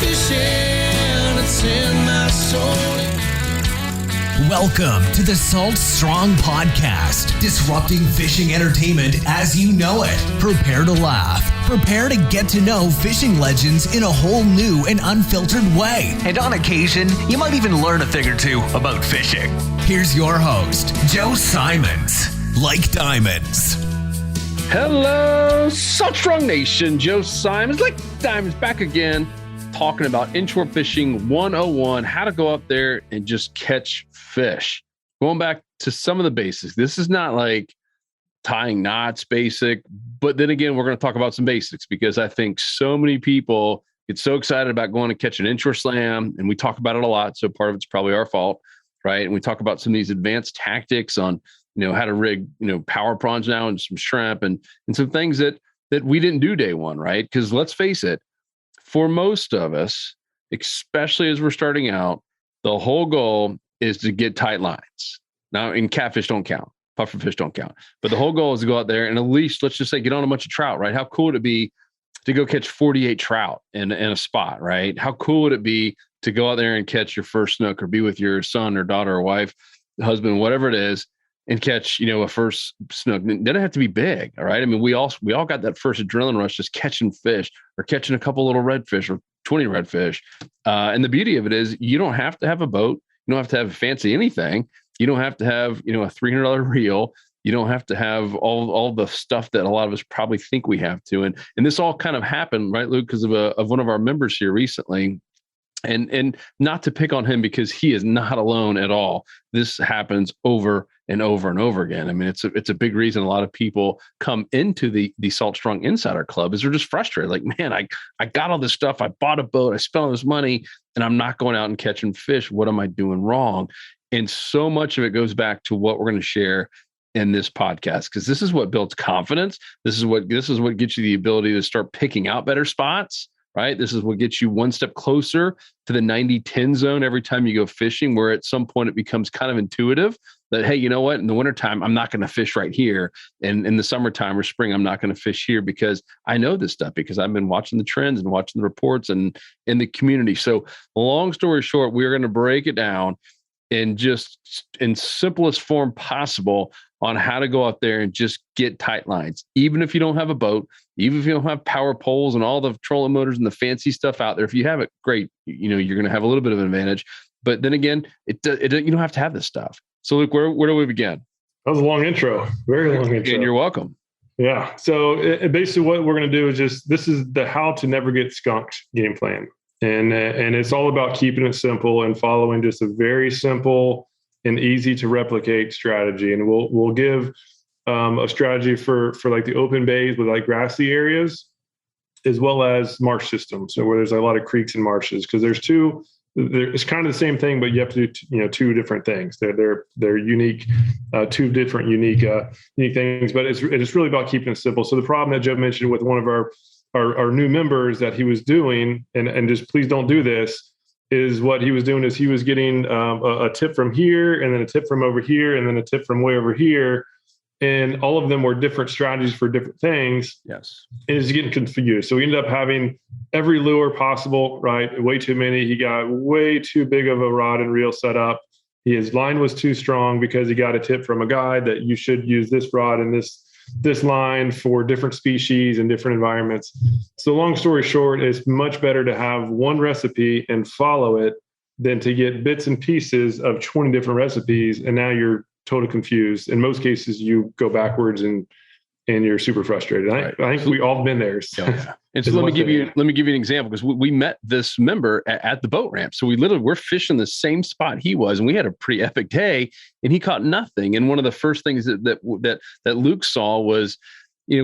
fishing, it's in my soul. Welcome to the Salt Strong Podcast, disrupting fishing entertainment as you know it. Prepare to laugh. Prepare to get to know fishing legends in a whole new and unfiltered way. And on occasion, you might even learn a thing or two about fishing. Here's your host, Joe Simons. Like diamonds. Hello, Salt Strong Nation. Joe Simons, like diamonds, back again, talking about inshore fishing 101, how to go up there and just catch fish. Going back to some of the basics. This is not like tying knots basic, but then again, we're going to talk about some basics because I think so many people get so excited about going to catch an inshore slam, and we talk about it a lot. So part of it's probably our fault, right? And we talk about some of these advanced tactics on, how to rig, power prawns now and some shrimp and some things that we didn't do day one, right? Because let's face it, for most of us, especially as we're starting out, the whole goal is to get tight lines. Now, in catfish don't count, pufferfish don't count, but the whole goal is to go out there and at least, let's just say, get on a bunch of trout, right? How cool would it be to go catch 48 trout in a spot, right? How cool would it be to go out there and catch your first snook or be with your son or daughter or wife, husband, whatever it is, and catch, a first snook? It doesn't have to be big. All right. I mean, we all got that first adrenaline rush, just catching fish or catching a couple little redfish or 20 redfish. And the beauty of it is you don't have to have a boat. You don't have to have fancy anything. You don't have to have, a $300 reel. You don't have to have all the stuff that a lot of us probably think we have to. And this all kind of happened, right, Luke, because of one of our members here recently. And not to pick on him because he is not alone at all. This happens over and over and over again. I mean, it's a big reason a lot of people come into the Salt Strong Insider Club is they're just frustrated. Like, man, I got all this stuff. I bought a boat. I spent all this money and I'm not going out and catching fish. What am I doing wrong? And so much of it goes back to what we're going to share in this podcast, because this is what builds confidence. This is what gets you the ability to start picking out better spots. Right? This is what gets you one step closer to the 90-10 zone every time you go fishing, where at some point it becomes kind of intuitive that, hey, you know what? In the wintertime, I'm not going to fish right here. And in the summertime or spring, I'm not going to fish here because I know this stuff because I've been watching the trends and watching the reports and in the community. So long story short, we're going to break it down in just in simplest form possible on how to go out there and just get tight lines. Even if you don't have a boat, even if you don't have power poles and all the trolling motors and the fancy stuff out there, if you have it, great. You're going to have a little bit of an advantage. But then again, you don't have to have this stuff. So Luke, where do we begin? That was a long intro, very long intro. And you're welcome. Yeah. So basically what we're going to do is this is the how to never get skunked game plan. And it's all about keeping it simple and following just a very simple and easy to replicate strategy. And we'll give a strategy for like the open bays with like grassy areas, as well as marsh systems. So where there's a lot of creeks and marshes, because it's kind of the same thing, but you have to do two different things. They're unique, two different unique things. But it's really about keeping it simple. So the problem that Joe mentioned with one of our new members that he was doing, and just please don't do this, is what he was doing is he was getting a tip from here and then a tip from over here and then a tip from way over here. And all of them were different strategies for different things. Yes. And he's getting confused. So we ended up having every lure possible, right? Way too many. He got way too big of a rod and reel set up. His line was too strong because he got a tip from a guide that you should use this rod and this line for different species and different environments. So long story short, it's much better to have one recipe and follow it than to get bits and pieces of 20 different recipes. And now you're totally confused. In most cases, you go backwards and you're super frustrated. Right. I think we all been there. So. Yeah. And so let me give you an example, because we met this member at the boat ramp. So we're fishing the same spot he was, and we had a pretty epic day, and he caught nothing. And one of the first things that Luke saw was,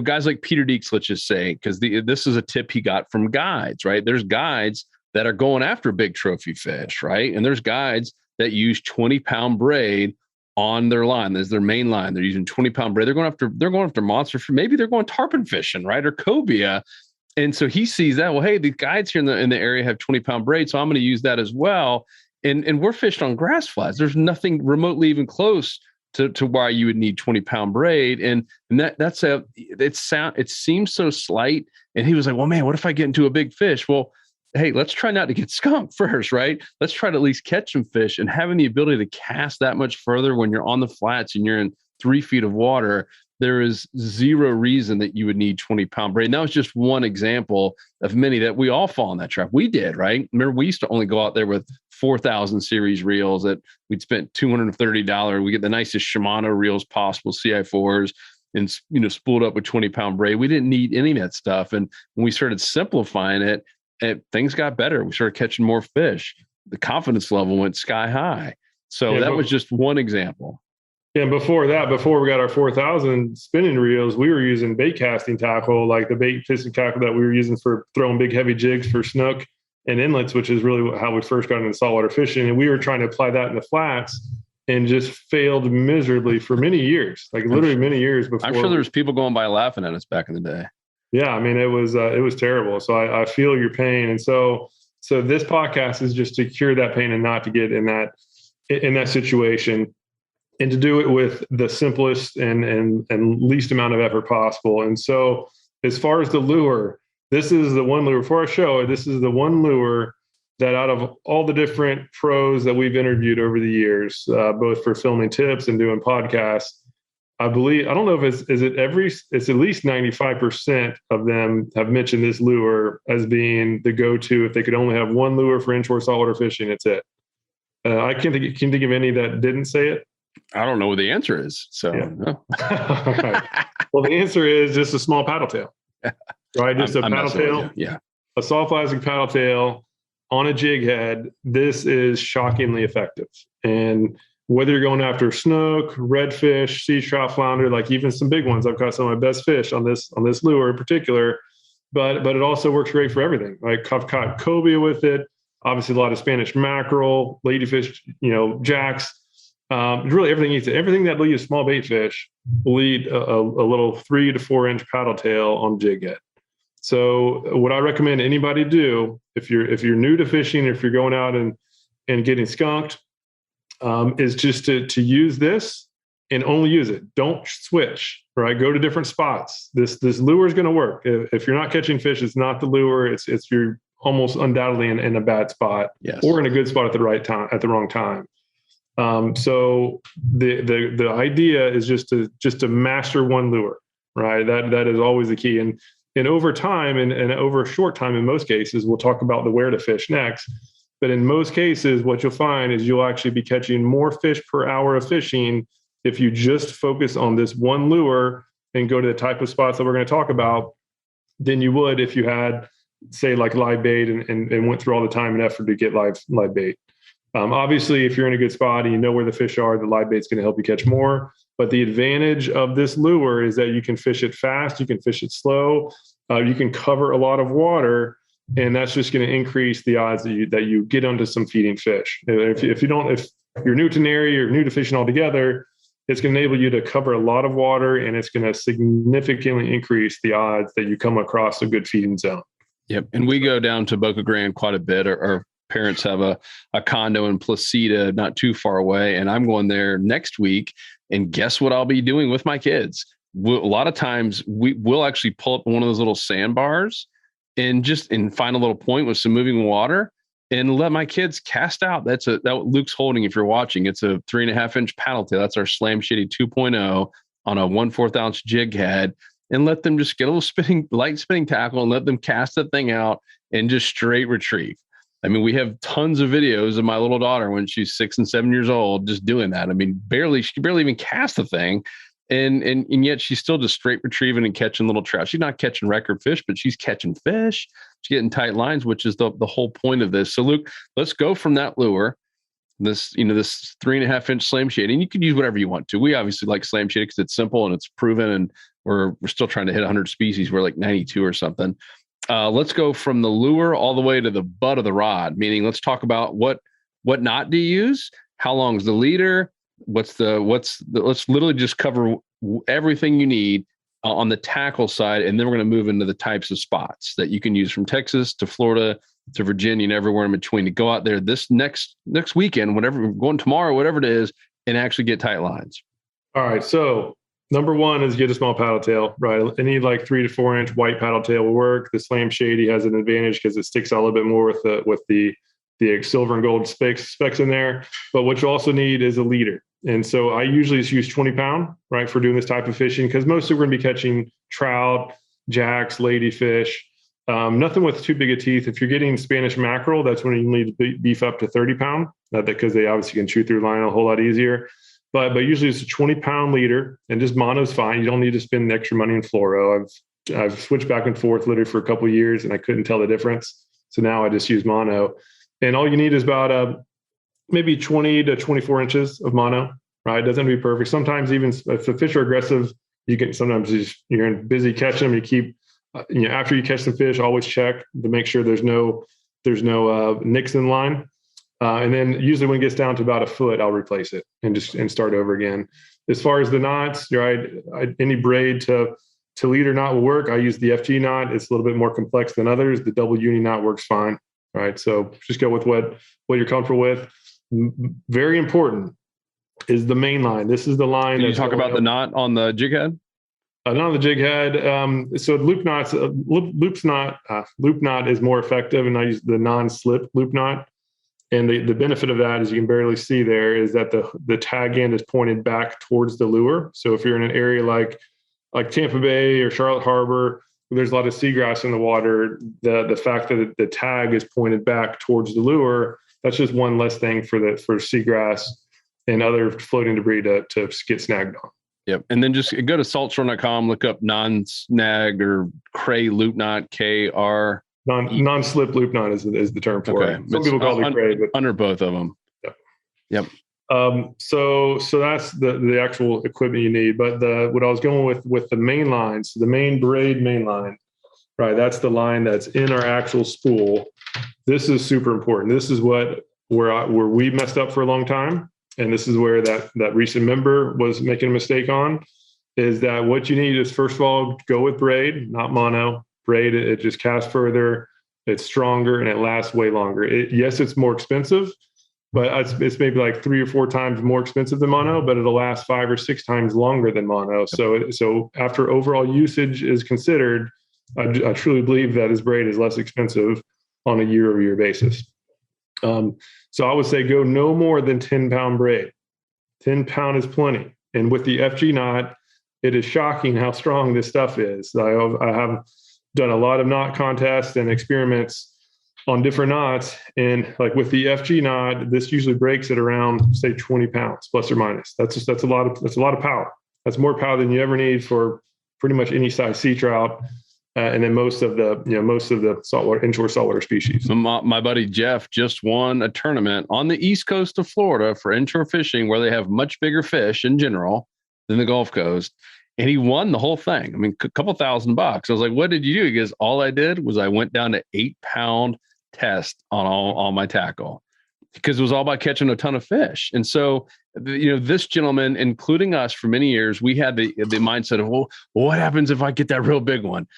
guys like Peter Deeks, let's just say, because this is a tip he got from guides, right? There's guides that are going after big trophy fish, right? And there's guides that use 20-pound braid on their line. There's their main line. They're using 20-pound braid. They're going after monster fish. Maybe they're going tarpon fishing, right? Or cobia. And so he sees that, well, hey, the guides here in the area have 20-pound braid, so I'm going to use that as well. And we're fished on grass flats. There's nothing remotely even close to why you would need 20-pound braid. And it seems so slight. And he was like, well, man, what if I get into a big fish? Well, hey, let's try not to get skunked first, right? Let's try to at least catch some fish, and having the ability to cast that much further when you're on the flats and you're in 3 feet of water, there is zero reason that you would need 20-pound braid. And that was just one example of many that we all fall in that trap. We did, right? Remember, we used to only go out there with 4,000 series reels that we'd spent $230. We get the nicest Shimano reels possible, CI4s, and, spooled up with 20-pound braid. We didn't need any of that stuff. And when we started simplifying it, things got better. We started catching more fish. The confidence level went sky high. So that was just one example. And before we got our 4,000 spinning reels, we were using bait casting tackle, like the bait piston tackle that we were using for throwing big, heavy jigs for snook and inlets, which is really how we first got into saltwater fishing. And we were trying to apply that in the flats and just failed miserably for many years, like literally many years before. I'm sure there was people going by laughing at us back in the day. Yeah, I mean, it was terrible. So I feel your pain. And so this podcast is just to cure that pain and not to get in that situation, and to do it with the simplest and least amount of effort possible. And so as far as the lure, this is the one lure for our show. This is the one lure that out of all the different pros that we've interviewed over the years, both for filming tips and doing podcasts, I don't know if it's at least 95% of them have mentioned this lure as being the go-to. If they could only have one lure for inshore saltwater fishing, it's it. I can't think of any that didn't say it. I don't know what the answer is. So, yeah. No. Right. Well, the answer is just a small paddle tail, right? Just a paddle tail. Yeah. A soft plastic paddle tail on a jig head. This is shockingly effective. And whether you're going after snook, redfish, sea trout, flounder, like even some big ones, I've got some of my best fish on this lure in particular, but it also works great for everything. Like I've caught cobia with it. Obviously a lot of Spanish mackerel, ladyfish, jacks. Really everything eats it. Everything that will eat a small bait fish will eat a little 3 to 4 inch paddle tail on jig head. So what I recommend anybody do, if you're new to fishing, if you're going out and getting skunked, is just to use this and only use it. Don't switch, right? Go to different spots. This lure is going to work. If you're not catching fish, it's not the lure. It's you're almost undoubtedly in a bad spot, yes, or in a good spot at the right time, at the wrong time. So the idea is just to master one lure, right? That is always the key. And over time and over a short time, in most cases, we'll talk about the where to fish next. But in most cases, what you'll find is you'll actually be catching more fish per hour of fishing if you just focus on this one lure and go to the type of spots that we're going to talk about than you would if you had, say, like live bait and went through all the time and effort to get live bait. Obviously, if you're in a good spot and you know where the fish are, the live bait's going to help you catch more. But the advantage of this lure is that you can fish it fast, you can fish it slow, you can cover a lot of water, and that's just going to increase the odds that you get onto some feeding fish. If you're new to an area, you're new to fishing altogether, it's going to enable you to cover a lot of water, and it's going to significantly increase the odds that you come across a good feeding zone. Yep, and we go down to Boca Grande quite a bit. Our parents have a condo in Placida, not too far away, and I'm going there next week. And guess what I'll be doing with my kids? A lot of times we'll actually pull up one of those little sandbars and find a little point with some moving water and let my kids cast out. That Luke's holding, if you're watching, it's a 3.5 inch paddle tail. That's our Slam Shitty 2.0 on a 1/4 ounce jig head, and let them just get a little light spinning tackle and let them cast that thing out and just straight retrieve. I mean, we have tons of videos of my little daughter when she's 6 and 7 years old, just doing that. I mean, she could barely even cast the thing. And yet she's still just straight retrieving and catching little trout. She's not catching record fish, but she's catching fish. She's getting tight lines, which is the whole point of this. So Luke, let's go from that lure, this 3.5 inch Slam Shady, and you can use whatever you want to. We obviously like Slam Shady because it's simple and it's proven, and we're still trying to hit 100 species. We're like 92 or something. Let's go from the lure all the way to the butt of the rod, meaning let's talk about what knot do you use? How long is the leader? Let's literally just cover everything you need on the tackle side. And then we're going to move into the types of spots that you can use from Texas to Florida to Virginia and everywhere in between to go out there this next weekend, whatever, we're going tomorrow, whatever it is, and actually get tight lines. All right. So Number one is get a small paddle tail, right? Any like 3 to 4 inch white paddle tail will work. The Slam Shady has an advantage because it sticks out a little bit more with the silver and gold specs in there. But what you also need is a leader. And so I usually just use 20 pound, right, for doing this type of fishing, because mostly we're going to be catching trout, jacks, ladyfish, nothing with too big of teeth. If you're getting Spanish mackerel, that's when you need to beef up to 30 pound, because they obviously can chew through line a whole lot easier. But usually it's a 20 pound leader, and just mono's fine. You don't need to spend extra money in fluoro. I've switched back and forth literally for a couple of years, and I couldn't tell the difference. So now I just use mono. And all you need is about maybe 20 to 24 inches of mono, right? It doesn't have to be perfect. Sometimes even if the fish are aggressive, sometimes you're busy catching them. You keep, after you catch some fish, always check to make sure there's no nicks in line. And then usually when it gets down to about a foot, I'll replace it and start over again. As far as the knots, right? Any braid to leader knot will work. I use the FG knot. It's a little bit more complex than others. The double uni knot works fine. Right. So just go with what you're comfortable with. Very important is the main line. This is the line. Can you talk about the knot on the jig head? Not on the jig head. So loop knot is more effective, and I use the non-slip loop knot. And the benefit of that, as you can barely see there, is that the tag end is pointed back towards the lure. So if you're in an area like Tampa Bay or Charlotte Harbor, there's a lot of seagrass in the water, the fact that the tag is pointed back towards the lure, that's just one less thing for seagrass and other floating debris to get snagged on. Yep. And then just go to saltshore.com, look up non-snag or cray loop knot, KR. Non-slip loop knot is the term for it. Some people call it cray, but under both of them. Yep. So that's the actual equipment you need. But what I was going with the main line, so the main braid main line, right? That's the line that's in our actual spool. This is super important. This is where we messed up for a long time, and this is where that recent member was making a mistake on. Is that what you need is, first of all, go with braid, not mono. Braid, it just casts further, it's stronger, and it lasts way longer. Yes, it's more expensive, but it's maybe like 3 or 4 times more expensive than mono, but it'll last 5 or 6 times longer than mono. So after overall usage is considered, I truly believe that his braid is less expensive on a year-over-year basis. So I would say go no more than 10 pound braid. 10 pound is plenty. And with the FG knot, it is shocking how strong this stuff is. I have done a lot of knot contests and experiments on different knots. And like with the FG knot, this usually breaks at around, say, 20 pounds plus or minus. That's a lot of power. That's more power than you ever need for pretty much any size sea trout. And then most of the saltwater, inshore saltwater species. My buddy Jeff just won a tournament on the east coast of Florida for inshore fishing, where they have much bigger fish in general than the Gulf Coast. And he won the whole thing. I mean, a couple $1,000. I was like, what did you do? He goes, all I did was I went down to 8 pound test on all my tackle, because it was all about catching a ton of fish. And so, this gentleman, including us for many years, we had the mindset of, well, what happens if I get that real big one?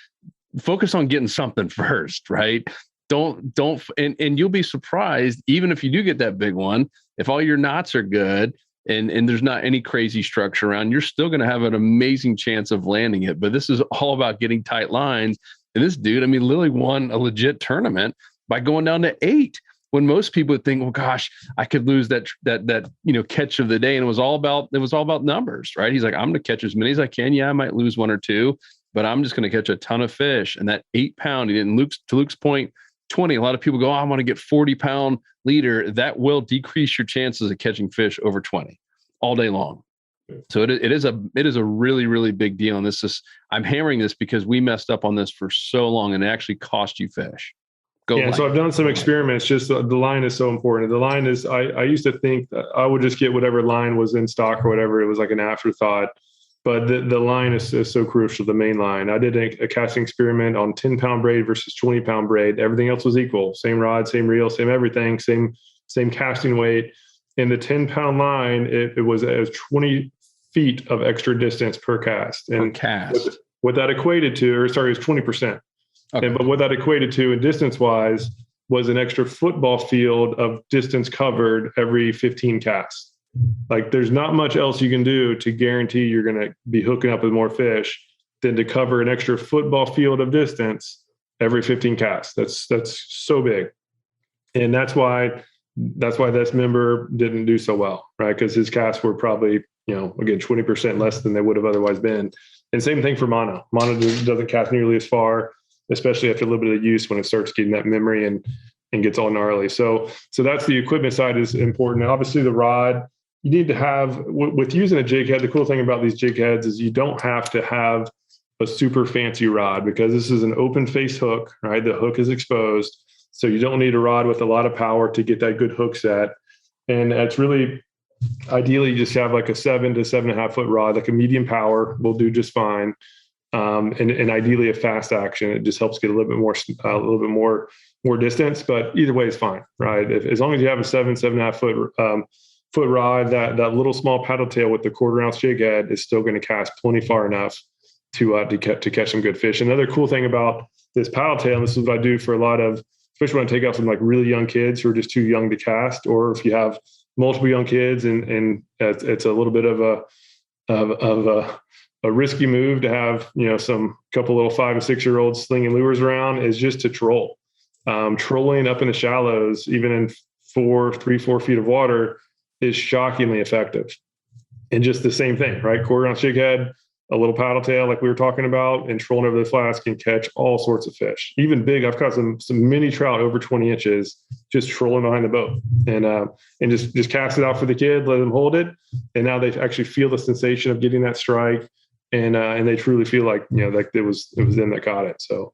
Focus on getting something first, right? Don't, and you'll be surprised, even if you do get that big one, if all your knots are good, and there's not any crazy structure around, you're still going to have an amazing chance of landing it. But this is all about getting tight lines. And this dude, literally won a legit tournament by going down to 8, when most people would think, well, gosh, I could lose that catch of the day. And it was all about numbers, right? He's like, I'm going to catch as many as I can. Yeah, I might lose 1 or 2, but I'm just going to catch a ton of fish. And that 8 pound, to Luke's point, 20. A lot of people go, I want to get 40 pound leader. That will decrease your chances of catching fish over 20 all day long. So it is a really, really big deal. And I'm hammering this because we messed up on this for so long, and it actually cost you fish. So I've done some experiments. Just the line is so important. The line is, I used to think that I would just get whatever line was in stock or whatever. It was like an afterthought. But the line is so crucial, the main line. I did a casting experiment on 10 pound braid versus 20 pound braid. Everything else was equal. Same rod, same reel, same everything, same casting weight. In the 10 pound line, it was 20 feet of extra distance per cast. And what that equated to, it was 20%. Okay. But what that equated to in distance-wise was an extra football field of distance covered every 15 casts. Like there's not much else you can do to guarantee you're going to be hooking up with more fish than to cover an extra football field of distance every 15 casts. That's so big. And that's why this member didn't do so well, right? Because his casts were probably, again, 20% less than they would have otherwise been. And same thing for mono. Mono doesn't cast nearly as far, especially after a little bit of use when it starts getting that memory and gets all gnarly. So that's the equipment side is important. And obviously the rod, you need to have, with using a jig head, the cool thing about these jig heads is you don't have to have a super fancy rod because this is an open face hook, right? The hook is exposed. So you don't need a rod with a lot of power to get that good hook set. And it's really, ideally, you just have like a 7 to 7.5 foot rod, like a medium power will do just fine. And ideally a fast action. It just helps get a little bit more distance, but either way is fine, right? As long as you have a 7.5 foot rod, that little small paddle tail with the 1/4 ounce jig head is still going to cast plenty far enough to catch some good fish. Another cool thing about this paddle tail, and this is what I do for a lot of, especially when I take out some like really young kids who are just too young to cast, or if you have multiple young kids and it's a little bit of a risky move to have, some couple little 5 and 6 year olds slinging lures around, is just to troll. Trolling up in the shallows, even in 4 feet of water, is shockingly effective. And just the same thing, right? 1/4 ounce jig head, a little paddle tail like we were talking about, and trolling over the flats can catch all sorts of fish. Even big, I've caught some mini trout over 20 inches just trolling behind the boat, and just cast it out for the kid, let them hold it, and now they actually feel the sensation of getting that strike, and they truly feel like like it was them that caught it. So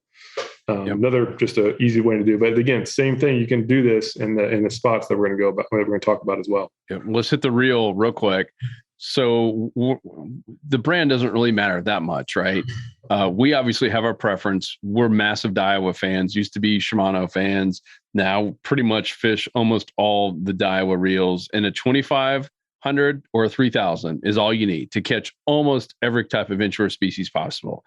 another just a easy way to do. But again, same thing. You can do this in the spots that we're going to talk about as well. Yeah, let's hit the reel real quick. So the brand doesn't really matter that much, right? We obviously have our preference. We're massive Daiwa fans, used to be Shimano fans. Now pretty much fish almost all the Daiwa reels, and a 2,500 or a 3,000 is all you need to catch almost every type of inshore species possible.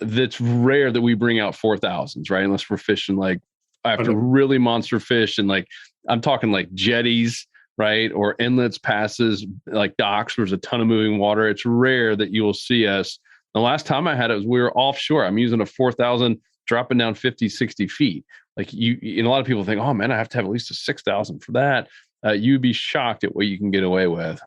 That's rare that we bring out 4,000s, right? Unless we're fishing like after really monster fish, and like I'm talking like jetties, right? Or inlets, passes, like docks where there's a ton of moving water. It's rare that you will see us. The last time I had it was we were offshore. I'm using a 4,000 dropping down 50, 60 feet. Like and a lot of people think, oh man, I have to have at least a 6,000 for that. You'd be shocked at what you can get away with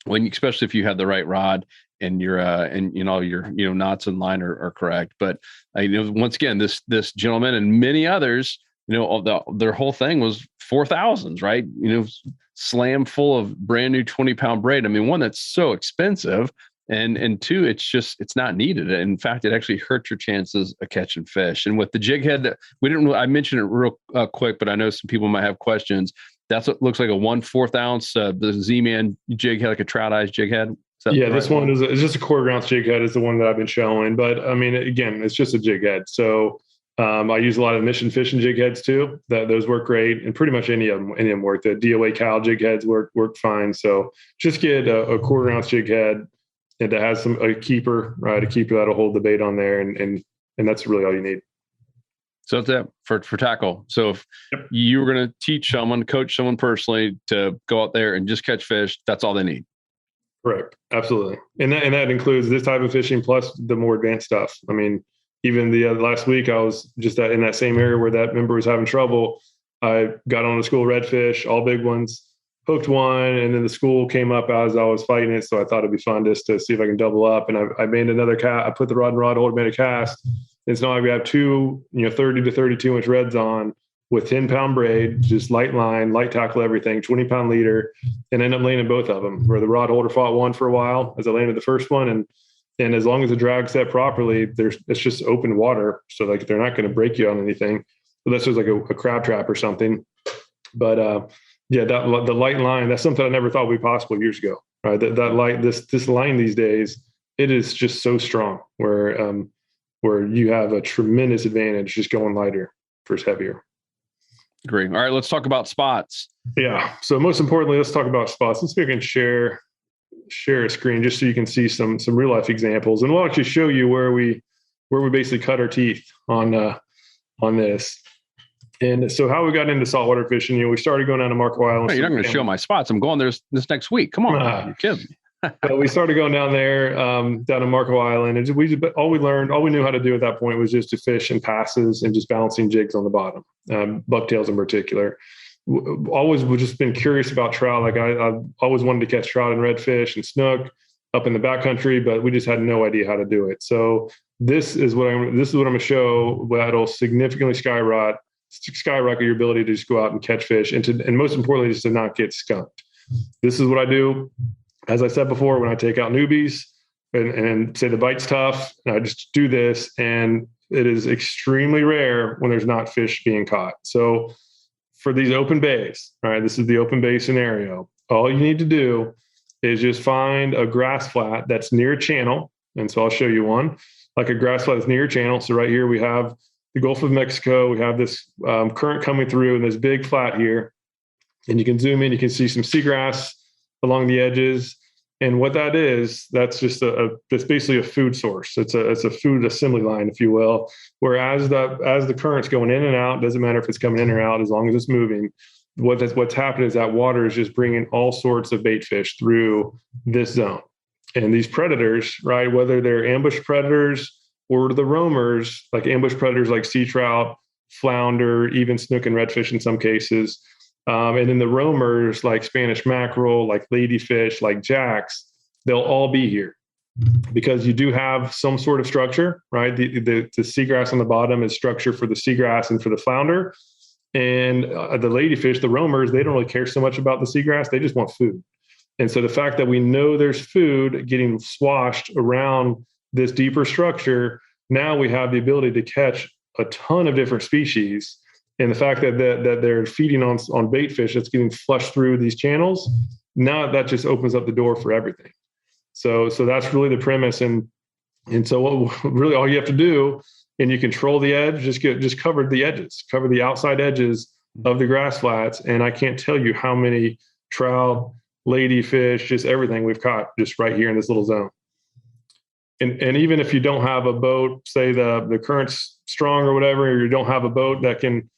especially if you have the right rod and your your knots and line are correct. But once again, this gentleman and many others, their whole thing was 4,000s, right? Slam full of brand new 20-pound braid. I mean, one, that's so expensive, and two, it's not needed. In fact, it actually hurts your chances of catching fish. And with the jig head, I mentioned it real quick, but I know some people might have questions. That's what looks like a 1/4 ounce, the Z-Man jig head, like a trout eyes jig head. Yeah, this one is just a 1/4 ounce jig head is the one that I've been showing. But I mean, again, it's just a jig head. So I use a lot of mission fishing jig heads too. Those work great, and pretty much any of them work. The DOA Cal jig heads work fine. So just get a 1/4 ounce jig head, and to have a keeper, right? A keeper that'll hold the bait on there, and that's really all you need. So that's it for tackle. So if you were going to coach someone personally to go out there and just catch fish, that's all they need. Correct. Absolutely. And that includes this type of fishing plus the more advanced stuff. I mean, even the last week, I was just in that same area where that member was having trouble. I got on a school redfish, all big ones, hooked one, and then the school came up as I was fighting it. So I thought it'd be fun just to see if I can double up. And I made another cast. I put the rod and rod holder, made a cast. And so now we have two, 30 to 32 inch reds on with 10-pound braid, just light line, light tackle, everything, 20-pound leader, and end up landing both of them. Where the rod holder fought one for a while as I landed the first one, and as long as the drag set properly, it's just open water, so like they're not going to break you on anything, unless there's like a crab trap or something. But the light line, that's something I never thought would be possible years ago. Right, that light, this line these days, it is just so strong where you have a tremendous advantage just going lighter versus heavier. Great. All right, let's talk about spots. Yeah. So most importantly, let's talk about spots. Let's see if we can share a screen just so you can see some real life examples, and we'll actually show you where we basically cut our teeth on this. And so how we got into saltwater fishing, we started going down to Marco Island. Hey, you're not going to show my spots. I'm going there this next week. Come on, you're kidding me. But we started going down there, down to Marco Island, and all we knew how to do at that point was just to fish and passes and just balancing jigs on the bottom, bucktails in particular. Always just been curious about trout. Like I always wanted to catch trout and redfish and snook up in the backcountry, but we just had no idea how to do it. So this is what I'm going to show that'll significantly skyrocket your ability to just go out and catch fish and most importantly, just to not get skunked. This is what I do. As I said before, when I take out newbies and say the bite's tough, I just do this, and it is extremely rare when there's not fish being caught. So for these open bays, all right, this is the open bay scenario. All you need to do is just find a grass flat that's near a channel. And so I'll show you one, like a grass flat that's near a channel. So right here we have the Gulf of Mexico. We have this current coming through and this big flat here. And you can zoom in, you can see some seagrass along the edges. And what that is, that's just that's basically a food source. It's a food assembly line, if you will. Whereas as the current's going in and out, doesn't matter if it's coming in or out, as long as it's moving. What's happening is that water is just bringing all sorts of bait fish through this zone. And these predators, right, whether they're ambush predators or the roamers, like ambush predators like sea trout, flounder, even snook and redfish in some cases. And then the roamers like Spanish mackerel, like ladyfish, like jacks, they'll all be here because you do have some sort of structure, right? The seagrass on the bottom is structure for the seagrass and for the flounder. And the ladyfish, the roamers, they don't really care so much about the seagrass. They just want food. And so the fact that we know there's food getting swashed around this deeper structure, now we have the ability to catch a ton of different species. And the fact that they're feeding on bait fish that's getting flushed through these channels, now that just opens up the door for everything. So that's really the premise. And so what really all you have to do, and you control the edge, just cover the edges, cover the outside edges of the grass flats. And I can't tell you how many trout, ladyfish, just everything we've caught just right here in this little zone. And even if you don't have a boat, say the current's strong or whatever, or you don't have a boat that can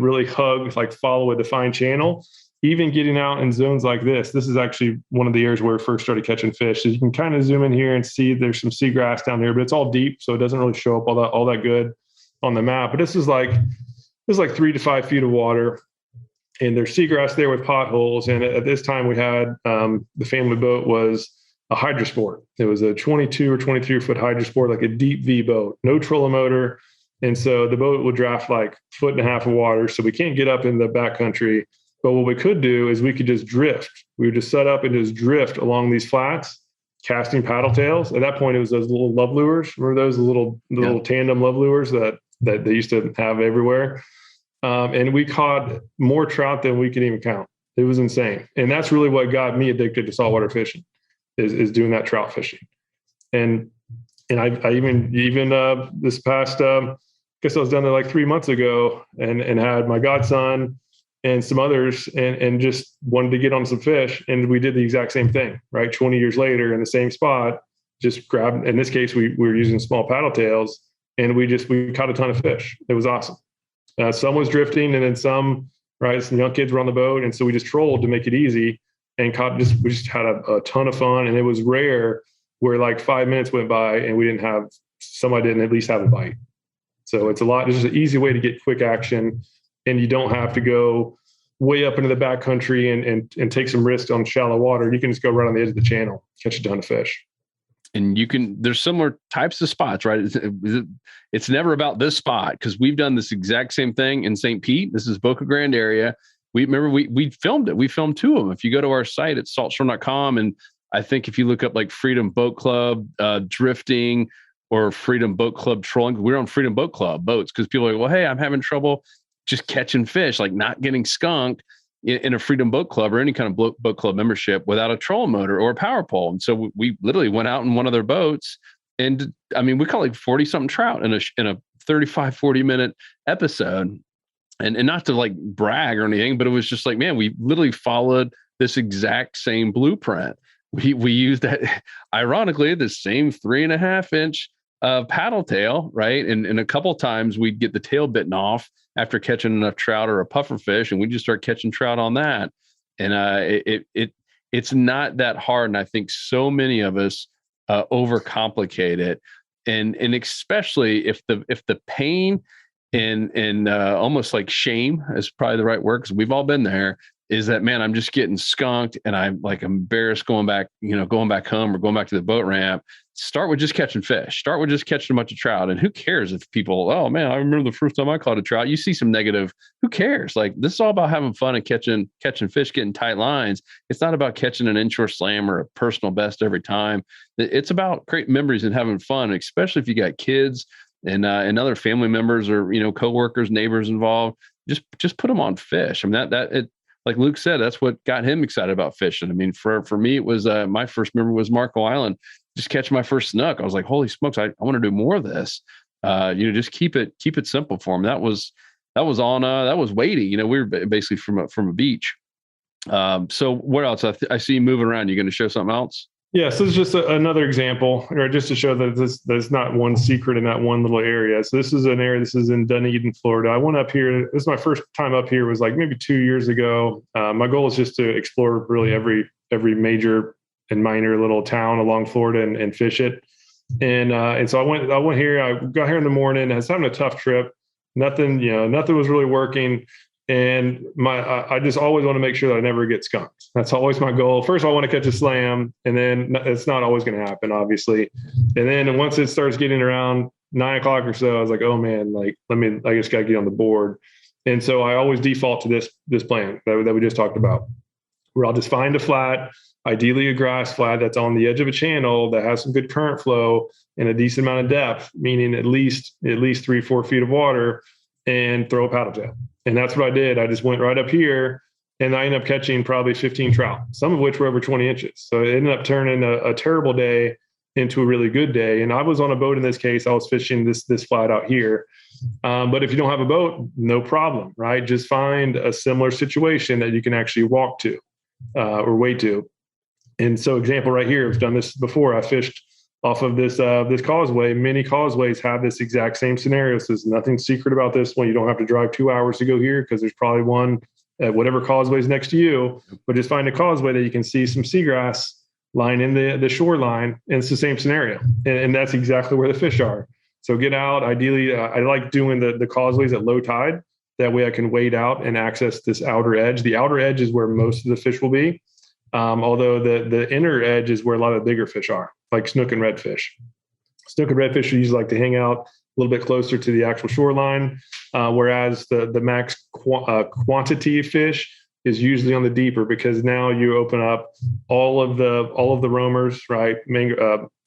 really follow a defined channel, even getting out in zones like this is actually one of the areas where we first started catching fish. So you can kind of zoom in here and see there's some seagrass down here, but it's all deep, so it doesn't really show up all that good on the map. But this is like 3 to 5 feet of water, and there's seagrass there with potholes. And at this time we had the family boat was a hydrosport. It was a 22 or 23 foot hydrosport, like a deep V boat, no trolling motor. And so the boat would draft like 1.5 feet of water. So we can't get up in the backcountry. But what we could do is we could just drift. We would just set up and just drift along these flats, casting paddle tails. At that point, it was those little love lures. Remember those little tandem love lures that they used to have everywhere? And we caught more trout than we could even count. It was insane. And that's really what got me addicted to saltwater fishing, is doing that trout fishing. And I even this past, I guess I was down there like 3 months ago and had my godson and some others and just wanted to get on some fish. And we did the exact same thing, right? 20 years later in the same spot, just grabbed, in this case, we were using small paddle tails, and we caught a ton of fish. It was awesome. Some was drifting, and then some young kids were on the boat. And so we just trolled to make it easy and we just had a ton of fun. And it was rare where like 5 minutes went by and somebody didn't at least have a bite. So it's just an easy way to get quick action, and you don't have to go way up into the backcountry and take some risks on shallow water. You can just go right on the edge of the channel, catch a ton of fish. And there's similar types of spots, right? It's never about this spot, because we've done this exact same thing in St. Pete. This is Boca Grande area. We filmed it. We filmed 2 of them. If you go to our site at saltshore.com, and I think if you look up like Freedom Boat Club drifting or Freedom Boat Club trolling, we're on Freedom Boat Club boats, because people are like, well, hey, I'm having trouble just catching fish, like not getting skunked in a Freedom Boat Club or any kind of boat club membership without a troll motor or a power pole. And so we literally went out in one of their boats, and I mean, we caught like 40 something trout in a 35, 40 minute episode. And not to like brag or anything, but it was just like, man, we literally followed this exact same blueprint. We used that, ironically, the same 3.5 inch paddle tail, right? And a couple of times we'd get the tail bitten off after catching enough trout or a puffer fish, and we just start catching trout on that. And it's not that hard. And I think so many of us overcomplicate it, and especially if the pain and almost like shame is probably the right word, because we've all been there, is that, man, I'm just getting skunked and I'm like embarrassed going back home or going back to the boat ramp. Start with just catching fish. Start with just catching a bunch of trout. And who cares if people, oh man, I remember the first time I caught a trout. You see some negative, who cares? Like, this is all about having fun and catching fish, getting tight lines. It's not about catching an inshore slam or a personal best every time. It's about creating memories and having fun, especially if you got kids and other family members or, coworkers, neighbors involved. Just put them on fish. I mean, like Luke said, that's what got him excited about fishing. I mean, for me, it was my first memory was Marco Island. Just catching my first snook. I was like, holy smokes, I want to do more of this. Just keep it simple for him. That was weighty. We were basically from a beach. So what else? I see you moving around. You going to show something else? Yeah, so it's just another example, or just to show that there's not one secret in that one little area. So this is an area, this is in Dunedin, Florida. I went up here. This is my first time up here, was like maybe 2 years ago. My goal is just to explore really every major and minor little town along Florida and fish it. And so I went here. I got here in the morning. I was having a tough trip. Nothing was really working. And I just always want to make sure that I never get skunked. That's always my goal. First, I want to catch a slam, and then it's not always going to happen, obviously. And then once it starts getting around 9 o'clock or so, I was like, oh man, like I just got to get on the board. And so I always default to this plan that we just talked about, where I'll just find a flat, ideally a grass flat that's on the edge of a channel that has some good current flow and a decent amount of depth, meaning at least 3-4 feet of water, and throw a paddle tail. And that's what I did. I just went right up here, and I ended up catching probably 15 trout, some of which were over 20 inches. So it ended up turning a terrible day into a really good day. And I was on a boat in this case. I was fishing this flat out here. But if you don't have a boat, no problem, right? Just find a similar situation that you can actually walk to or wade to. And so example right here, I've done this before. I fished off of this causeway. Many causeways have this exact same scenario. So there's nothing secret about this one. You don't have to drive 2 hours to go here, because there's probably one at whatever causeway is next to you. But just find a causeway that you can see some seagrass lying in the shoreline, and it's the same scenario. And that's exactly where the fish are. So get out. Ideally, I like doing the causeways at low tide. That way I can wade out and access this outer edge. The outer edge is where most of the fish will be. Although the inner edge is where a lot of bigger fish are, like snook and redfish. Snook and redfish usually like to hang out a little bit closer to the actual shoreline, whereas the max quantity of fish is usually on the deeper, because now you open up all of the roamers, right?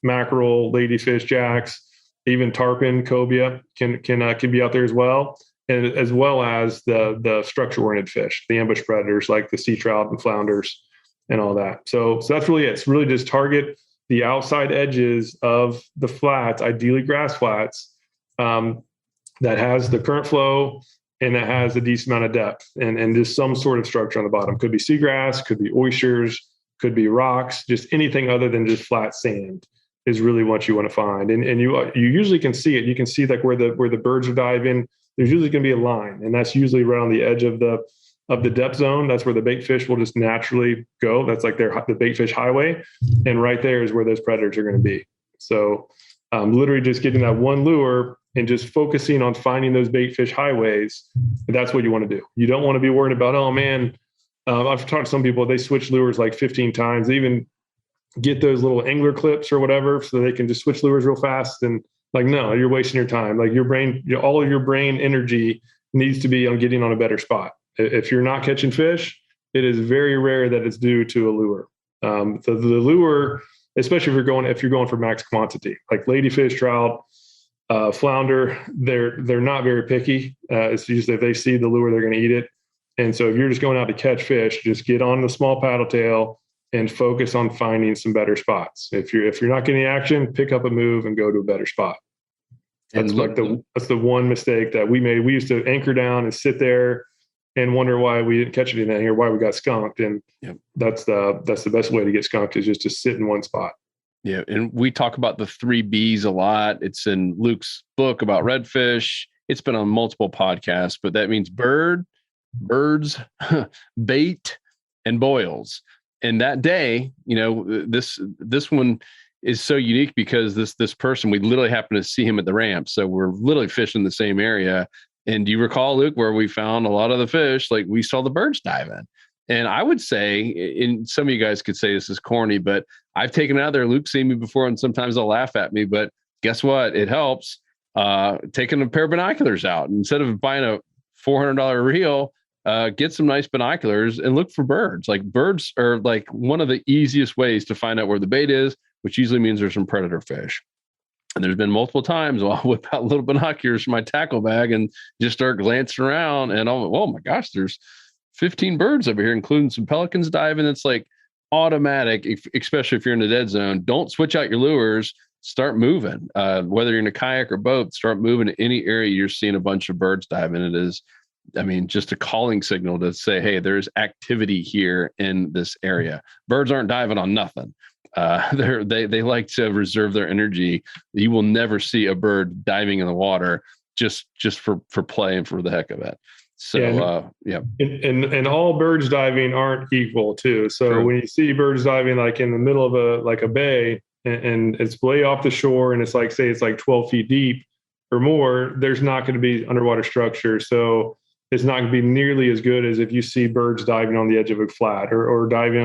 Mackerel, ladyfish, jacks, even tarpon, cobia can be out there as well, and as well as the structure-oriented fish, the ambush predators like the sea trout and flounders and all that. So that's really it. It's really just target the outside edges of the flats, ideally grass flats, that has the current flow and that has a decent amount of depth and just some sort of structure on the bottom. Could be seagrass, could be oysters, could be rocks, just anything other than just flat sand is really what you want to find. And you usually can see it. You can see like where the birds are diving. There's usually going to be a line, and that's usually right on the edge of the depth zone. That's where the bait fish will just naturally go. That's like the bait fish highway. And right there is where those predators are going to be. So literally just getting that one lure and just focusing on finding those bait fish highways. That's what you want to do. You don't want to be worried about, oh man, I've talked to some people, they switch lures like 15 times. They even get those little angler clips or whatever, so they can just switch lures real fast. And like, no, you're wasting your time. Like your brain, all of your brain energy needs to be on getting on a better spot. If you're not catching fish, it is very rare that it's due to a lure. So the lure, especially if you're going for max quantity, like ladyfish, trout, flounder, they're not very picky. It's just if they see the lure, they're going to eat it. And so if you're just going out to catch fish, just get on the small paddle tail and focus on finding some better spots. If you're not getting action, pick up a move and go to a better spot. That's that's the one mistake that we made. We used to anchor down and sit there and wonder why we didn't catch anything here, why we got skunked. And that's the best way to get skunked, is just to sit in one spot. Yeah. And we talk about the 3 Bs a lot. It's in Luke's book about redfish. It's been on multiple podcasts, but that means birds, bait, and boils. And that day, this one is so unique because this person, we literally happen to see him at the ramp. So we're literally fishing the same area. And do you recall, Luke, where we found a lot of the fish? Like we saw the birds diving. And I would say, and some of you guys could say this is corny, but I've taken it out there. Luke's seen me before, and sometimes they'll laugh at me. But guess what? It helps. Taking a pair of binoculars out instead of buying a $400 reel. Get some nice binoculars and look for birds. Like birds are like one of the easiest ways to find out where the bait is, which usually means there's some predator fish. And there's been multiple times I'll whip out little binoculars from my tackle bag and just start glancing around, and oh my gosh, there's 15 birds over here, including some pelicans diving. It's like automatic, especially if you're in the dead zone. Don't switch out your lures. Start moving. Whether you're in a kayak or boat, start moving to any area you're seeing a bunch of birds diving. It is, just a calling signal to say, hey, there's activity here in this area. Birds aren't diving on nothing. They like to reserve their energy. You will never see a bird diving in the water just for play and for the heck of it. So, yeah. And all birds diving aren't equal too. So True. When you see birds diving like in the middle of a bay and it's way off the shore and it's like, say it's like 12 feet deep or more, there's not going to be underwater structure. So it's not going to be nearly as good as if you see birds diving on the edge of a flat or diving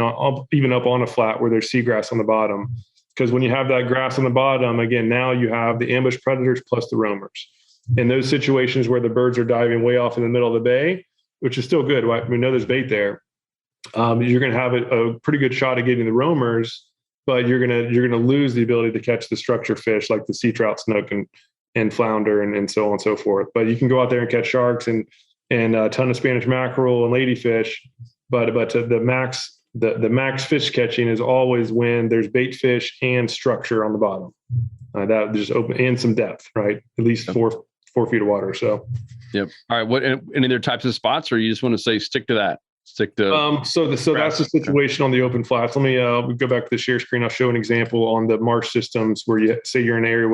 even up on a flat where there's seagrass on the bottom. Because when you have that grass on the bottom, again, now you have the ambush predators plus the roamers. In those situations where the birds are diving way off in the middle of the bay, which is still good, we know there's bait there. You're going to have a pretty good shot at getting the roamers, but you're going to lose the ability to catch the structure fish like the sea trout, snook, and flounder, and so on and so forth. But you can go out there and catch sharks and a ton of Spanish mackerel and ladyfish. But the max fish catching is always when there's bait fish and structure on the bottom. That just open and some depth, right? At least 4 feet of water. So, yep. All right. What any other types of spots, or you just want to say stick to that? Stick to. So that's the situation on the open flats. Let me go back to the share screen. I'll show an example on the marsh systems where you say you're in an area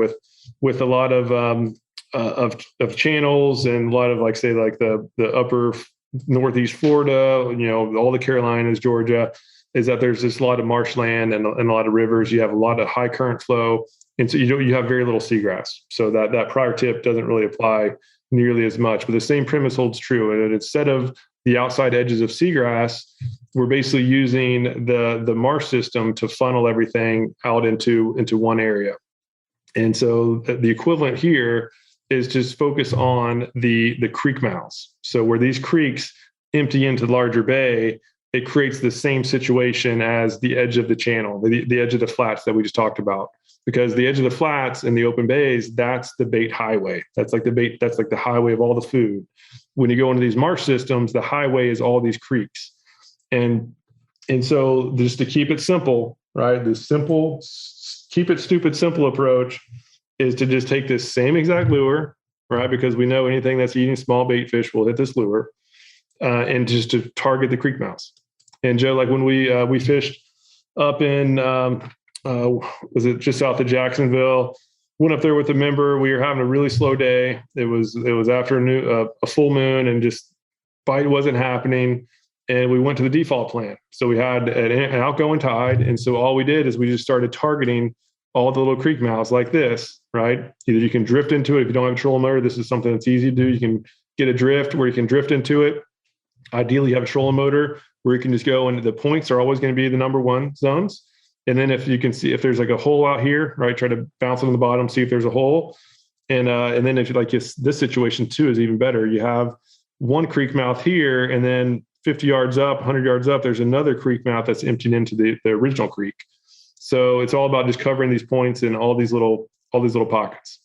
with a lot of channels and a lot of the upper northeast Florida, all the Carolinas, Georgia, is that there's just a lot of marshland and a lot of rivers. You have a lot of high current flow. And so you have very little seagrass. So that prior tip doesn't really apply nearly as much, but the same premise holds true. And instead of the outside edges of seagrass, we're basically using the marsh system to funnel everything out into one area. And so the equivalent here is just focus on the creek mouths. So where these creeks empty into the larger bay, it creates the same situation as the edge of the channel, the edge of the flats that we just talked about. Because the edge of the flats and the open bays, that's the bait highway. That's like the highway of all the food. When you go into these marsh systems, the highway is all these creeks. And so just to keep it simple, right? The simple, keep it stupid simple approach is to just take this same exact lure, right? Because we know anything that's eating small bait fish will hit this lure, and just to target the creek mouths. And Joe, like when we fished up in, was it just south of Jacksonville? Went up there with a member. We were having a really slow day. It was after a full moon, and just bite wasn't happening. And we went to the default plan. So we had an outgoing tide, and so all we did is we just started targeting all the little creek mouths like this, right? Either you can drift into it if you don't have a trolling motor. This is something that's easy to do. You can get a drift where you can drift into it. Ideally, you have a trolling motor where you can just go, and the points are always going to be the number one zones. And then if you can see if there's like a hole out here, right, try to bounce it on the bottom, see if there's a hole. And then if you like this situation too is even better. You have one creek mouth here, and then 50 yards up, 100 yards up, there's another creek mouth that's emptied into the original creek. So it's all about just covering these points in all these little pockets.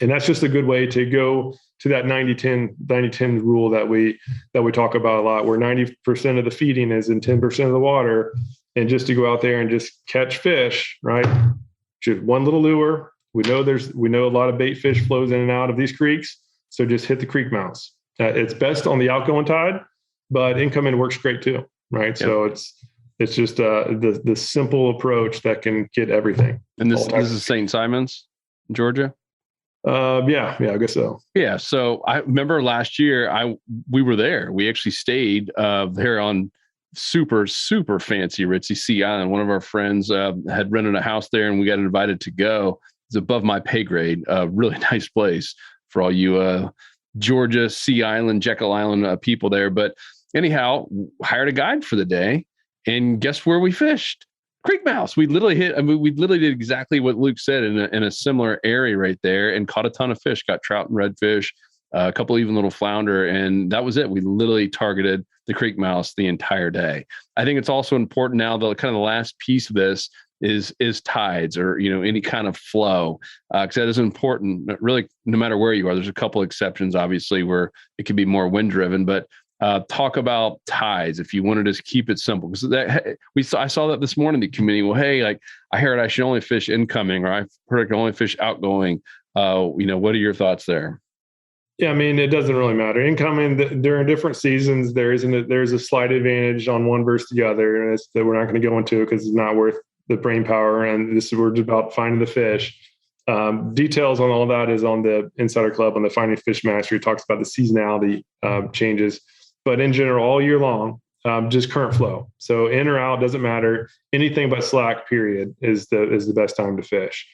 And that's just a good way to go to that 90-10 rule that we talk about a lot, where 90% of the feeding is in 10% of the water. And just to go out there and just catch fish, right? Just one little lure. We know a lot of bait fish flows in and out of these creeks. So just hit the creek mouths. It's best on the outgoing tide, but incoming works great too, right? Yep. So It's just the simple approach that can get everything. And this is St. Simon's, Georgia. Yeah, I guess so. Yeah. So I remember last year we were there. We actually stayed there on super, super fancy ritzy Sea Island. One of our friends had rented a house there, and we got invited to go. It's above my pay grade. Really nice place for all you Georgia, Sea Island, Jekyll Island people there. But anyhow, hired a guide for the day, and guess where we fished? Creek mouse. We literally did exactly what Luke said in a similar area right there, and caught a ton of fish. Got trout and redfish, a couple even little flounder, and that was it. We literally targeted the creek mouse the entire day. I think it's also important now, the kind of the last piece of this is tides, or any kind of flow, because that is important. Really, no matter where you are, there's a couple exceptions, obviously, where it could be more wind driven, but talk about tides if you wanted to keep it simple, because I saw that this morning in the community. Well, hey, like I heard I should only fish incoming, or I've heard I can only fish outgoing. What are your thoughts there? Yeah, I mean, it doesn't really matter. Incoming during different seasons, there's a slight advantage on one versus the other, and it's that we're not going to go into it because it's not worth the brain power. And we're just about finding the fish. Details on all that is on the Insider Club on the Finding Fish Mastery. It talks about the seasonality changes. But in general, all year long, just current flow. So in or out, doesn't matter. Anything but slack, period, is the best time to fish.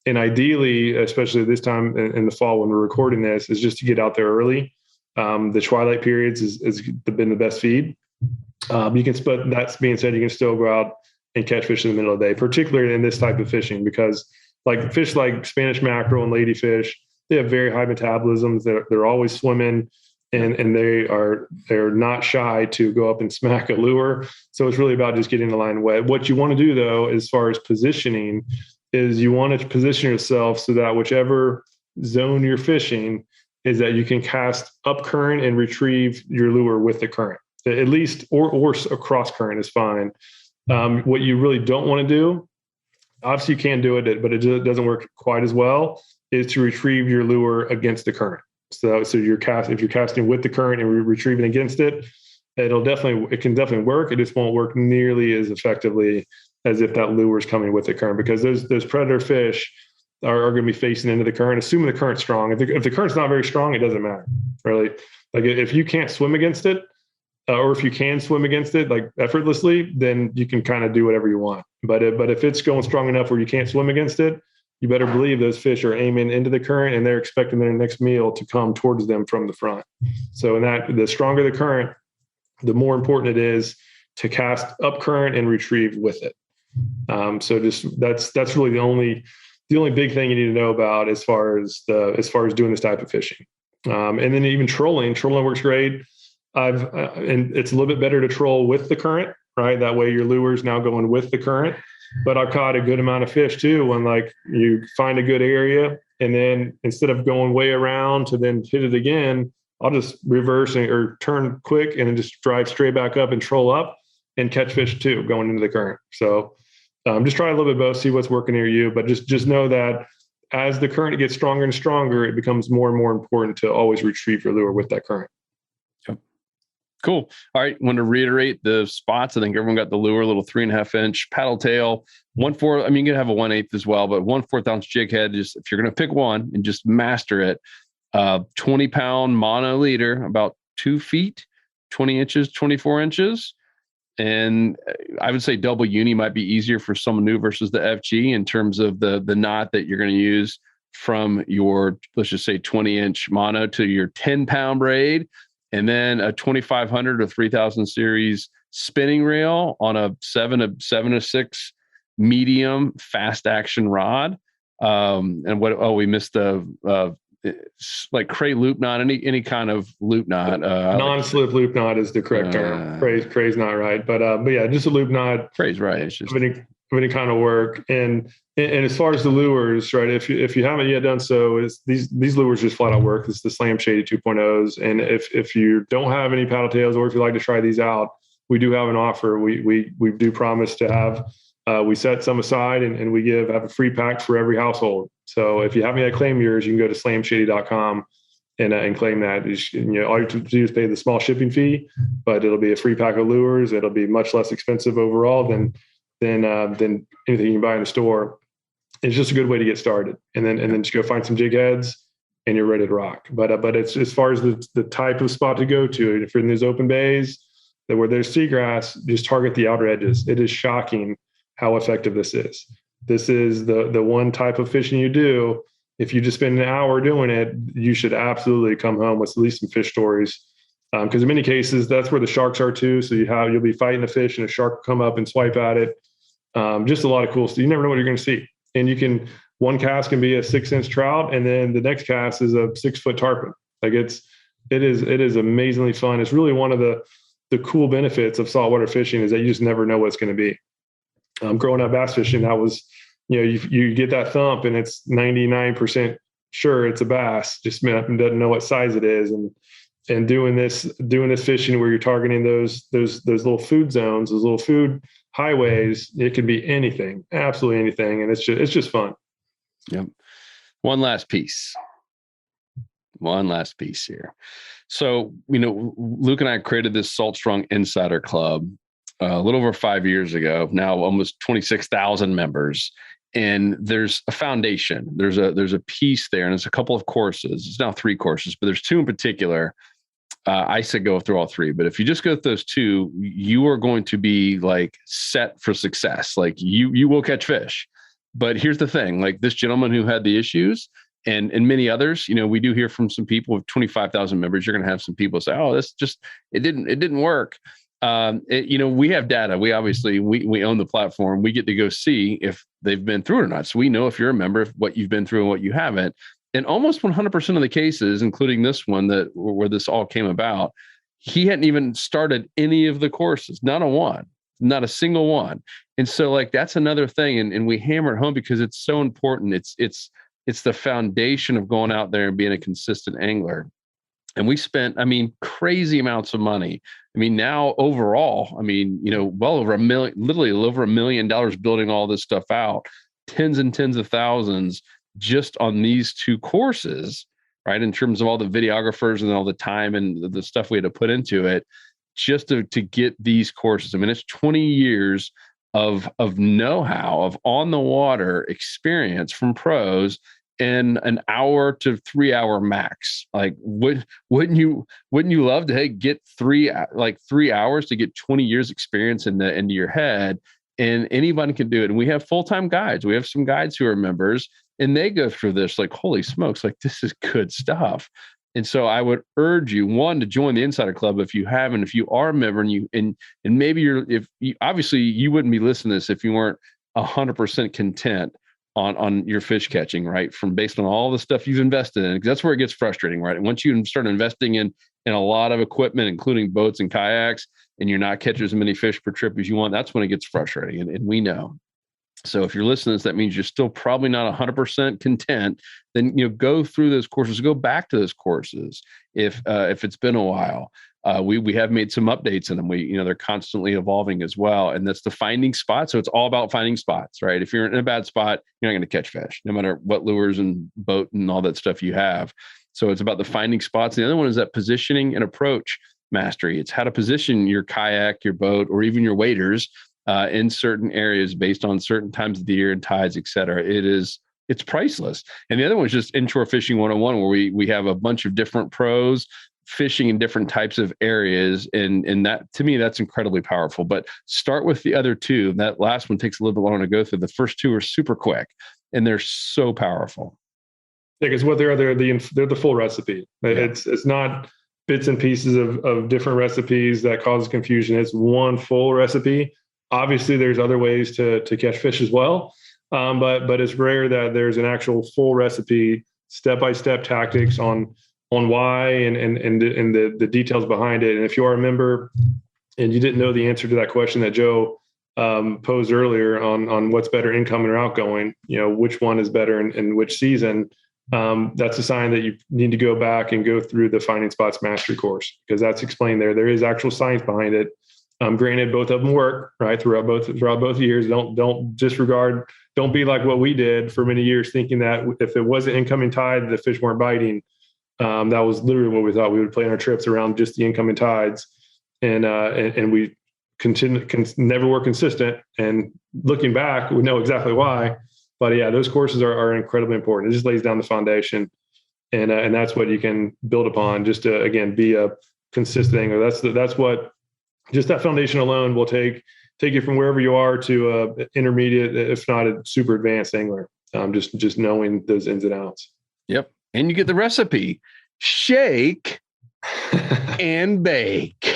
And ideally, especially this time in the fall when we're recording this, is just to get out there early. The twilight periods has been the best feed. But that being said, you can still go out and catch fish in the middle of the day, particularly in this type of fishing, because like fish like Spanish mackerel and ladyfish, they have very high metabolisms. They're always swimming. And they're not shy to go up and smack a lure. So it's really about just getting the line wet. What you want to do, though, as far as positioning, is you want to position yourself so that whichever zone you're fishing is that you can cast up current and retrieve your lure with the current, at least, or across current is fine. What you really don't want to do, obviously you can do it, but it doesn't work quite as well, is to retrieve your lure against the current. So if you're casting with the current and retrieving against it, it can definitely work. It just won't work nearly as effectively as if that lure is coming with the current, because those predator fish are going to be facing into the current, assuming the current's strong. If the current's not very strong, it doesn't matter, really. Like if you can't swim against it, or if you can swim against it like effortlessly, then you can kind of do whatever you want. But if it's going strong enough where you can't swim against it, you better believe those fish are aiming into the current and they're expecting their next meal to come towards them from the front. So the stronger the current, the more important it is to cast up current and retrieve with it. So that's really the only big thing you need to know about as far as doing this type of fishing. And then even trolling works great. And it's a little bit better to troll with the current, right? That way your lure is now going with the current. But I've caught a good amount of fish too when like you find a good area, and then instead of going way around to then hit it again, I'll just reverse or turn quick and then just drive straight back up and troll up and catch fish too going into the current. So just try a little bit both, see what's working near you. But just know that as the current gets stronger and stronger, it becomes more and more important to always retrieve your lure with that current. Cool. All right. Want to reiterate the spots. I think everyone got the lure, little 3.5 inch paddle tail, 1/4. I mean, you can have a 1/8 as well, but 1/4 ounce jig head. Just if you're going to pick one and just master it, 20-pound mono leader, about 2 feet, 20 inches, 24 inches. And I would say double uni might be easier for someone new versus the FG in terms of the knot that you're going to use from your, let's just say 20-inch mono to your 10-pound braid. And then a 2500 or 3000 series spinning reel on a 7-6 medium fast action rod. We missed the like cray loop knot, any kind of loop knot. Non-slip loop knot is the correct term. Cray's not right, but yeah, just a loop knot. Cray's right. It's just any kind of work. And as far as the lures, right? If you haven't yet done so, is these lures just flat out work. It's the Slam Shady 2.0s. And if you don't have any paddle tails, or if you'd like to try these out, we do have an offer. We do promise to have. We set some aside and we have a free pack for every household. So if you haven't yet claimed yours, you can go to slamshady.com and claim that. All you have to do is pay the small shipping fee, but it'll be a free pack of lures. It'll be much less expensive overall than anything you can buy in the store. It's just a good way to get started, and then just go find some jig heads, and you're ready to rock. But it's as far as the type of spot to go to. If you're in these open bays where there's seagrass, just target the outer edges. It is shocking how effective this is. This is the one type of fishing you do. If you just spend an hour doing it, you should absolutely come home with at least some fish stories. Because in many cases, that's where the sharks are too. So you'll be fighting a fish and a shark will come up and swipe at it. Just a lot of cool stuff. You never know what you're going to see. And one cast can be a 6-inch trout, and then the next cast is a 6-foot tarpon. Like it is amazingly fun. It's really one of the cool benefits of saltwater fishing is that you just never know what it's going to be. Growing up bass fishing, that was, you get that thump and it's 99% sure it's a bass, just doesn't know what size it is. And doing this fishing where you're targeting those little food zones, those little food highways, it can be anything, absolutely anything. And it's just fun. Yep. One last piece here. So, Luke and I created this Salt Strong Insider Club a little over 5 years ago, now almost 26,000 members. And there's a foundation, there's a piece there, and it's a couple of courses. It's now 3 courses, but there's 2 in particular. I said go through all 3, but if you just go through those 2, you are going to be like set for success. Like you will catch fish. But here's the thing, like this gentleman who had the issues and many others, we do hear from some people with 25,000 members. You're going to have some people say, oh, it didn't work. We have data. We obviously, we own the platform. We get to go see if they've been through it or not. So we know if you're a member, if what you've been through and what you haven't. In almost 100% of the cases, including this one where this all came about, he hadn't even started any of the courses, not a single one. And so like, that's another thing. And we hammer it home because it's so important. It's the foundation of going out there and being a consistent angler. And we spent, crazy amounts of money. Now overall, well over $1 million, literally over $1 million building all this stuff out, tens and tens of thousands just on these 2 courses, right? In terms of all the videographers and all the time and the stuff we had to put into it, just to get these courses. It's 20 years of know-how, of on the water experience from pros in an hour to 3 hour max. Like, wouldn't you love to get 3 hours to get 20 years experience into your head? And anybody can do it. And we have full-time guides. We have some guides who are members, and they go through this like, holy smokes, like this is good stuff. And so I would urge you, one, to join the Insider Club if you haven't. If you are a member and maybe obviously you wouldn't be listening to this if you weren't 100% content on your fish catching, right? Based on all the stuff you've invested in, because that's where it gets frustrating, right? And once you start investing in a lot of equipment, including boats and kayaks, and you're not catching as many fish per trip as you want, that's when it gets frustrating. And we know. So if you're listening to this, that means you're still probably not 100% content. Then go through those courses, go back to those courses if it's been a while. We have made some updates in them. They're constantly evolving as well, and that's the finding spot. So it's all about finding spots, right? If you're in a bad spot, you're not going to catch fish, no matter what lures and boat and all that stuff you have. So it's about the finding spots. The other one is that positioning and approach mastery. It's how to position your kayak, your boat, or even your waders in certain areas based on certain times of the year and tides, et cetera. It's priceless. And the other one is just Inshore Fishing 101, where we have a bunch of different pros fishing in different types of areas. And that, to me, that's incredibly powerful. But start with the other 2. That last one takes a little bit longer to go through. The first 2 are super quick, and they're so powerful. Yeah, because what they're the full recipe. Yeah. It's not bits and pieces of different recipes that causes confusion. It's one full recipe. Obviously, there's other ways to catch fish as well, but it's rare that there's an actual full recipe, step-by-step tactics on why and the details behind it. And if you are a member and you didn't know the answer to that question that Joe posed earlier on what's better, incoming or outgoing, which one is better in which season, that's a sign that you need to go back and go through the Finding Spots Mastery course, because that's explained there. There is actual science behind it. Granted, both of them work right throughout both years. Don't disregard. Don't be like what we did for many years, thinking that if it wasn't incoming tide, the fish weren't biting. That was literally what we thought. We would plan our trips around just the incoming tides, and we never were consistent. And looking back, we know exactly why. But yeah, those courses are incredibly important. It just lays down the foundation, and that's what you can build upon. Just to again be a consistent angler. That's what just that foundation alone will take you from wherever you are to intermediate, if not a super advanced angler. Just knowing those ins and outs. Yep. And you get the recipe: shake and bake.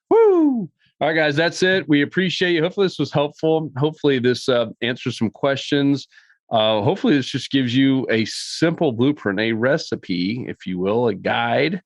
Woo! All right, guys, that's it. We appreciate you. Hopefully this was helpful. Hopefully this answers some questions. Hopefully this just gives you a simple blueprint, a recipe, if you will, a guide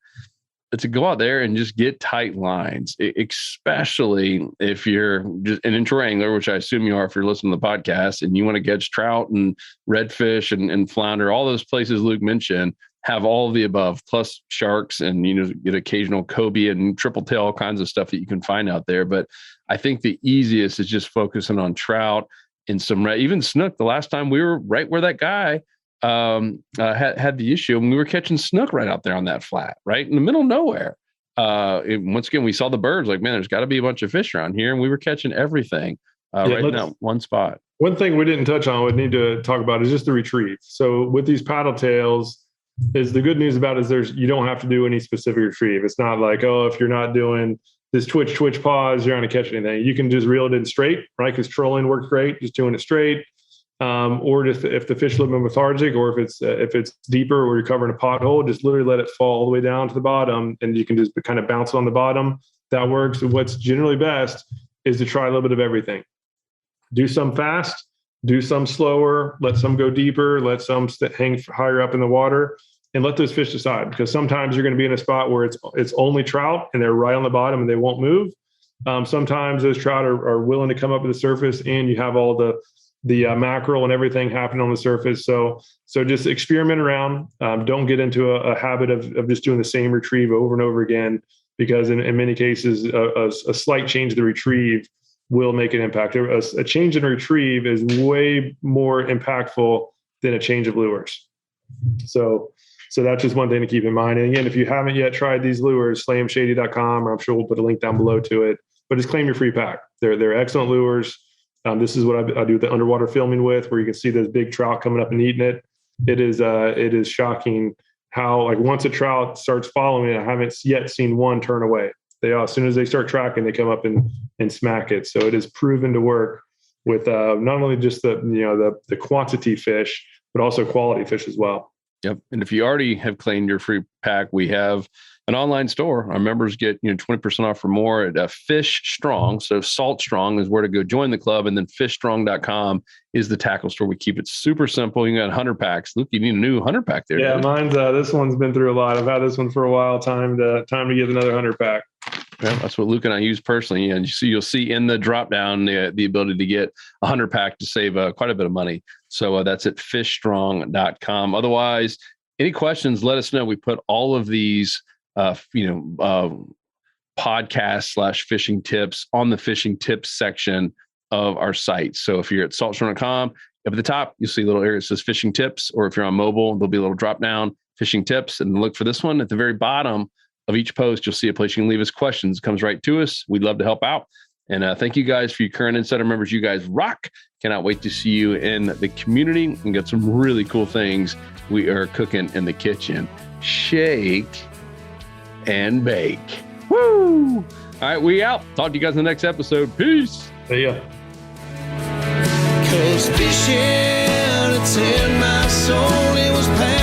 to go out there and just get tight lines, especially if you're just an inshore angler, which I assume you are if you're listening to the podcast, and you want to catch trout and redfish and flounder, all those places Luke mentioned have all of the above, plus sharks and, get occasional cobia and triple tail, all kinds of stuff that you can find out there. But I think the easiest is just focusing on trout and some even snook. The last time we were right where that guy had the issue, and we were catching snook right out there on that flat, right in the middle of nowhere. Once again, we saw the birds, like, man, there's got to be a bunch of fish around here, and we were catching everything right in that one spot. One thing we didn't touch on, we need to talk about, is just the retrieve. So with these paddle tails, is the good news about it is you don't have to do any specific retrieve. It's not like, oh, if you're not doing this twitch pause, you're not going to catch anything. You can just reel it in straight, right? Because trolling works great, just doing it straight. Or just if the fish a little bit lethargic, or if it's deeper, or you're covering a pothole, just literally let it fall all the way down to the bottom, and you can just kind of bounce on the bottom. That works. And what's generally best is to try a little bit of everything. Do some fast, do some slower, let some go deeper, let some hang higher up in the water, and let those fish decide. Because sometimes you're going to be in a spot where it's only trout and they're right on the bottom and they won't move. Sometimes those trout are willing to come up to the surface, and you have all the mackerel and everything happening on the surface. So just experiment around. Don't get into a habit of just doing the same retrieve over and over again, because in many cases, a slight change to the retrieve will make an impact. A change in retrieve is way more impactful than a change of lures. So that's just one thing to keep in mind. And again, if you haven't yet tried these lures, slamshady.com, or I'm sure we'll put a link down below to it, but just claim your free pack. They're excellent lures. This is what I do the underwater filming with, where you can see those big trout coming up and eating it. It is shocking how, like, once a trout starts following it, I haven't yet seen one turn away. As soon as they start tracking, they come up and smack it. So it is proven to work with not only just the quantity fish, but also quality fish as well. Yep. And if you already have claimed your free pack, we have an online store. Our members get 20% off or more at Fish Strong. So Salt Strong is where to go join the club, and then fishstrong.com is the tackle store. We keep it super simple. You got 100 packs. Luke, you need a new 100 pack there. Yeah, dude. Mine's this one's been through a lot. I've had this one for a while. Time to get another 100 pack. Yeah, that's what Luke and I use personally. And you'll see in the drop down the ability to get a 100 pack to save quite a bit of money. So that's at fishstrong.com. Otherwise, any questions, let us know. We put all of these podcast/fishing tips on the fishing tips section of our site. So if you're at saltwater.com, up at the top, you'll see a little area that says fishing tips, or if you're on mobile, there'll be a little drop down, fishing tips, and look for this one at the very bottom of each post. You'll see a place you can leave us questions. It comes right to us. We'd love to help out. And thank you guys for your current insider members. You guys rock. Cannot wait to see you in the community and get some really cool things we are cooking in the kitchen. Shake and bake. Woo! All right, we out. Talk to you guys in the next episode. Peace. See ya. 'Cause fishing, it's in my soul. It was pain.